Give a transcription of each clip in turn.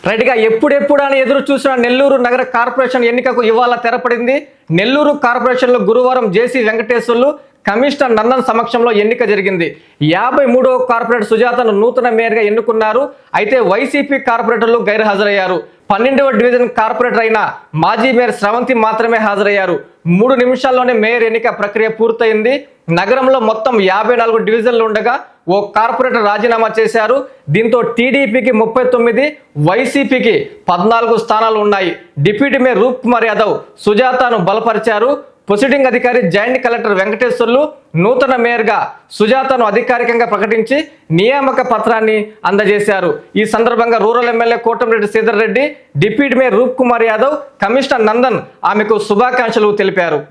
రైట్గా ఎప్పుడెప్పుడు అని ఎదురు చూసిన నెల్లూరు నగర కార్పొరేషన్ ఎన్నికకు ఇవాళ తెరపడింది. నెల్లూరు కార్పొరేషన్లో గురువారం జేసీ వెంకటేశ్వర్లు, కమిషనర్ నందన్ సమక్షంలో ఎన్నిక జరిగింది. 53వ కార్పొరేటర్ సుజాతను నూతన మేయర్గా ఎన్నుకున్నారు. అయితే వైసీపీ కార్పొరేటర్లు గైర్హాజరయ్యారు. 12వ డివిజన్ కార్పొరేటర్ అయిన మాజీ మేయర్ స్రవంతి మాత్రమే హాజరయ్యారు. 3 నిమిషాల్లోనే మేయర్ ఎన్నిక ప్రక్రియ పూర్తయింది. నగరంలో మొత్తం 54 డివిజన్లు ఉండగా ఓ కార్పొరేటర్ రాజీనామా చేశారు. దీంతో టీడీపీకి 39, వైసీపీకి 14 స్థానాలు ఉన్నాయి. Deputy mayor Roop Kumar Yadav సుజాతను బలపరిచారు. Proceeding అధికారి జాయింట్ కలెక్టర్ వెంకటేశ్వర్లు నూతన మేయర్గా సుజాతను అధికారికంగా ప్రకటించి నియామక పత్రాన్ని అందజేశారు. ఈ సందర్భంగా rural MLA Kotamreddy Sridhar Reddy, deputy mayor Roop Kumar Yadav, commissioner Nandan ఆమెకు శుభాకాంక్షలు తెలిపారు.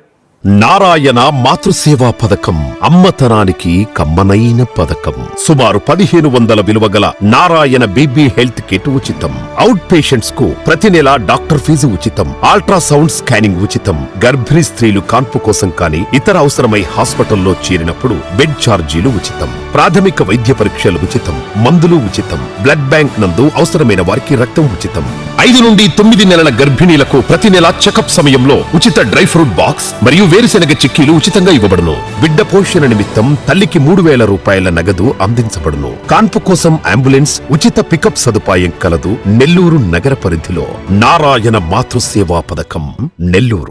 నారాయణ మాతృసేవా పథకం అమ్మతనానికి కమ్మనైన పథకం. సుమారు 1500 విలువగల నారాయణ బేబీ హెల్త్ కిట్ ఉచితం. అవుట్ పేషెంట్స్ కు ప్రతి నెల డాక్టర్ ఫీజు ఉచితం. అల్ట్రాసౌండ్ స్కానింగ్ ఉచితం. గర్భిణీ స్త్రీలు కాన్పు కోసం కానీ ఇతర అవసరమై హాస్పిటల్లో చేరినప్పుడు బెడ్ ఛార్జీలు ఉచితం. ప్రాథమిక వైద్య పరీక్షలు ఉచితం. మందులు ఉచితం. బ్లడ్ బ్యాంక్ నందు అవసరమైన వారికి రక్తం ఉచితం. 5 నుండి 9 నెలల గర్భిణీలకు ప్రతి నెల చెకప్ సమయంలో ఉచిత డ్రై ఫ్రూట్ బాక్స్ మరియు వేరుశెనగ చిక్కీలు ఉచితంగా ఇవ్వబడును. బిడ్డ పోషణ నిమిత్తం తల్లికి 3000 రూపాయల నగదు అందించబడును. కాన్పు కోసం అంబులెన్స్, ఉచిత పికప్ సదుపాయం కలదు. నెల్లూరు నగర పరిధిలో నారాయణ మాతృసేవా పథకం, నెల్లూరు.